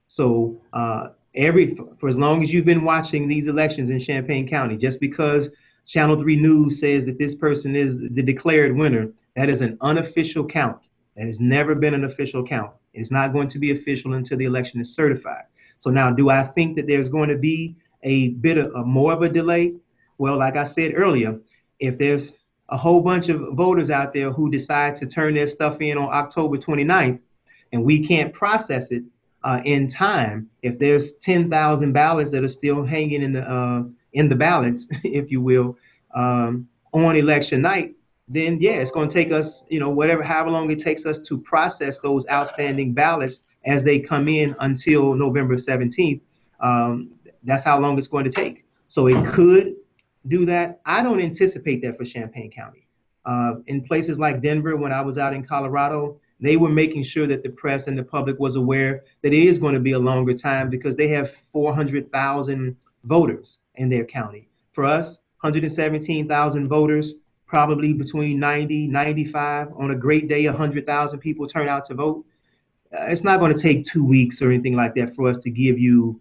So for as long as you've been watching these elections in Champaign County, just because Channel 3 News says that this person is the declared winner, that is an unofficial count. That has never been an official count. It's not going to be official until the election is certified. So now, do I think that there's going to be a bit of more of a delay? Well, like I said earlier, if there's a whole bunch of voters out there who decide to turn their stuff in on October 29th, and we can't process it in time, if there's 10,000 ballots that are still hanging in the ballots, if you will, on election night, then yeah, it's going to take us, however long it takes us to process those outstanding ballots as they come in until November 17th. That's how long it's going to take. So it could do that. I don't anticipate that for Champaign County. In places like Denver, when I was out in Colorado, they were making sure that the press and the public was aware that it is going to be a longer time because they have 400,000 voters in their county. For us, 117,000 voters, probably between 90, 95. On a great day, 100,000 people turn out to vote. It's not going to take 2 weeks or anything like that for us to give you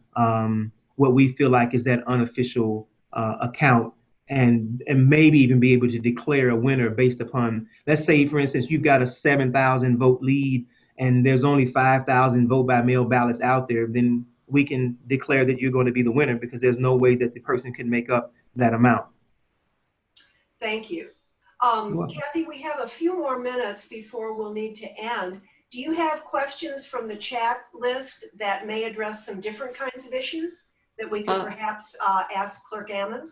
what we feel like is that unofficial account, and maybe even be able to declare a winner based upon, let's say, for instance, you've got a 7,000 vote lead and there's only 5,000 vote by mail ballots out there, then we can declare that you're going to be the winner because there's no way that the person can make up that amount. Thank you. You're welcome. Kathy, we have a few more minutes before we'll need to end. Do you have questions from the chat list that may address some different kinds of issues that we could perhaps ask Clerk Ammons?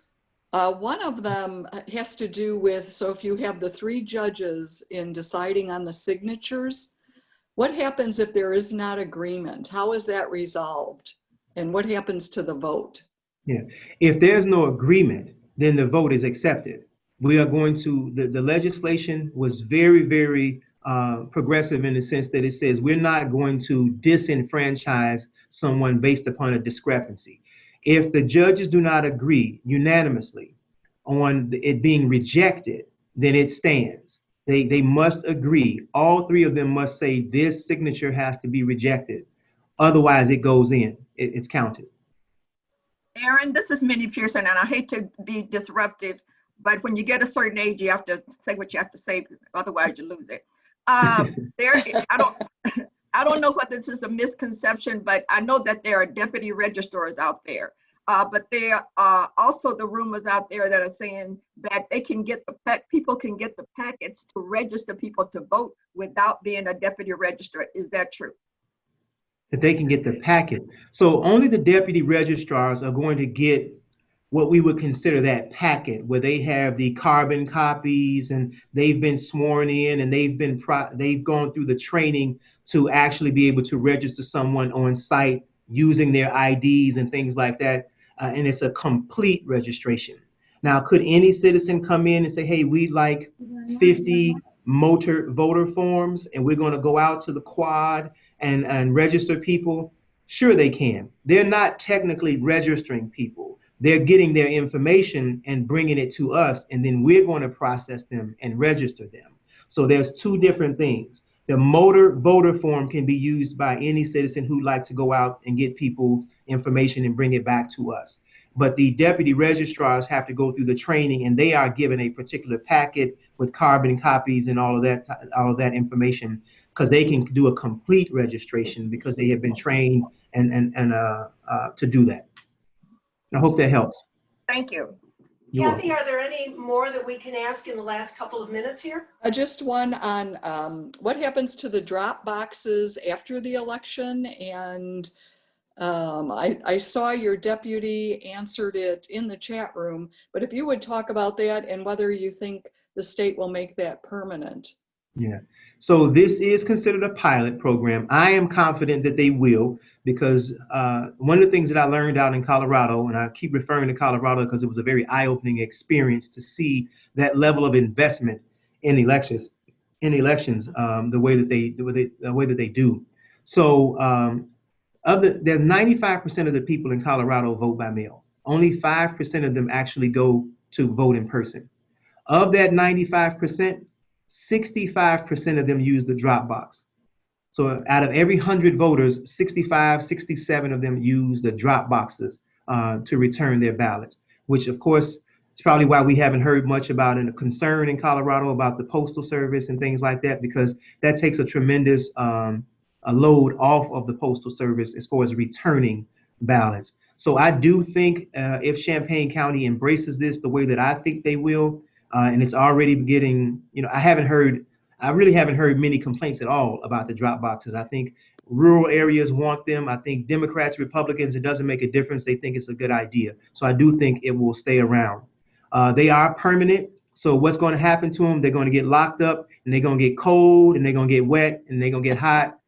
One of them has to do with, so if you have the 3 judges in deciding on the signatures, what happens if there is not agreement? How is that resolved? And what happens to the vote? Yeah, if there's no agreement, then the vote is accepted. We are going to, the legislation was very, very progressive in the sense that it says we're not going to disenfranchise someone based upon a discrepancy. If the judges do not agree unanimously on it being rejected, then it stands. They must agree. All 3 of them must say this signature has to be rejected. Otherwise, it goes in. It's counted. Aaron, this is Minnie Pearson, and I hate to be disruptive, but when you get a certain age, you have to say what you have to say, otherwise you lose it. I don't know whether this is a misconception, but I know that there are deputy registrars out there. But there are also the rumors out there that are saying that they can get people can get the packets to register people to vote without being a deputy registrar. Is that true? That they can get the packet. So only the deputy registrars are going to get what we would consider that packet, where they have the carbon copies and they've been sworn in and they've gone through the training to actually be able to register someone on site using their IDs and things like that. And it's a complete registration. Now, could any citizen come in and say, hey, we'd like 50 motor voter forms and we're going to go out to the quad and register people? Sure, they can. They're not technically registering people. They're getting their information and bringing it to us, and then we're going to process them and register them. So there's 2 different things. The motor voter form can be used by any citizen who'd like to go out and get people information and bring it back to us. But the deputy registrars have to go through the training, and they are given a particular packet with carbon copies and all of that information, because they can do a complete registration because they have been trained and to do that. I hope that helps. Thank you. Kathy, are there any more that we can ask in the last couple of minutes here? Just one on what happens to the drop boxes after the election. And I saw your deputy answered it in the chat room, but if you would talk about that and whether you think the state will make that permanent. Yeah, so this is considered a pilot program. I am confident that they will, because one of the things that I learned out in Colorado, and I keep referring to Colorado because it was a very eye-opening experience to see that level of investment in elections, the way that they do. So there's 95% of the people in Colorado vote by mail. Only 5% of them actually go to vote in person. Of that 95%, 65% of them use the drop box. So out of every 100 voters, 65, 67 of them use the drop boxes to return their ballots, which of course is probably why we haven't heard much about a concern in Colorado about the postal service and things like that, because that takes a tremendous a load off of the postal service as far as returning ballots. So I do think if Champaign County embraces this the way that I think they will, and it's already getting, I really haven't heard many complaints at all about the drop boxes. I think rural areas want them. I think Democrats, Republicans, it doesn't make a difference. They think it's a good idea. So I do think it will stay around. They are permanent. So what's going to happen to them? They're going to get locked up, and they're going to get cold, and they're going to get wet, and they're going to get hot.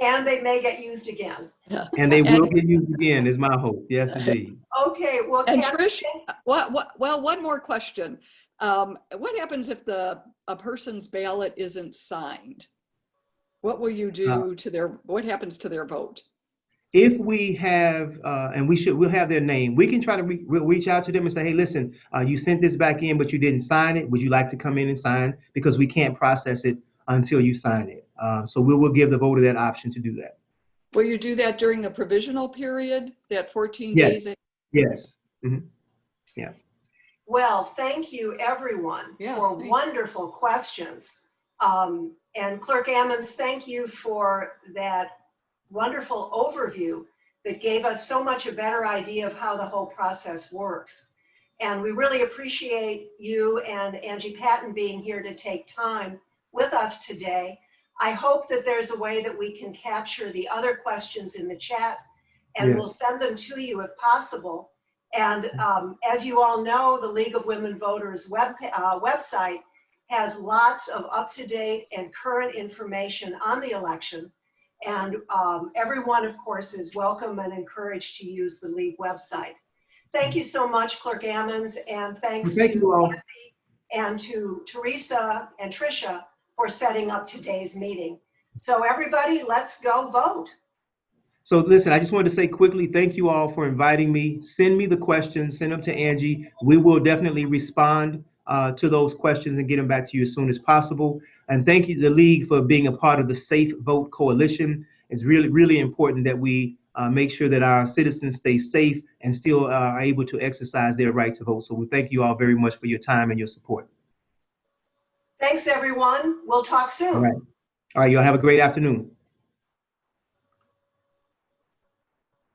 And they may get used again. And they will get used again, is my hope. Yes, indeed. Okay, well, And Kathy, Trish, well, one more question. What happens if a person's ballot isn't signed? What will you do what happens to their vote? If we have, and we'll have their name, we can try to reach out to them and say, hey, listen, you sent this back in, but you didn't sign it. Would you like to come in and sign? Because we can't process it until you sign it. So we will give the voter that option to do that. Will you do that during the provisional period, that 14 Yes. days? Yes. Mm-hmm. Yeah. well, thank you everyone for wonderful questions. And Clerk Ammons, thank you for that wonderful overview that gave us so much a better idea of how the whole process works. And we really appreciate you and Angie Patton being here to take time with us today. I hope that there's a way that we can capture the other questions in the chat, and we'll send them to you if possible. And as you all know, the League of Women Voters website has lots of up-to-date and current information on the election. And everyone, of course, is welcome and encouraged to use the League website. Thank you so much, Clerk Ammons, and thanks to Kathy and to Teresa and Tricia for setting up today's meeting. So everybody, let's go vote. So listen, I just wanted to say quickly, thank you all for inviting me. Send me the questions, send them to Angie. We will definitely respond to those questions and get them back to you as soon as possible. And thank you, the League, for being a part of the Safe Vote Coalition. It's really, really important that we make sure that our citizens stay safe and still are able to exercise their right to vote. So we thank you all very much for your time and your support. Thanks, everyone. We'll talk soon. All right. All right, y'all have a great afternoon.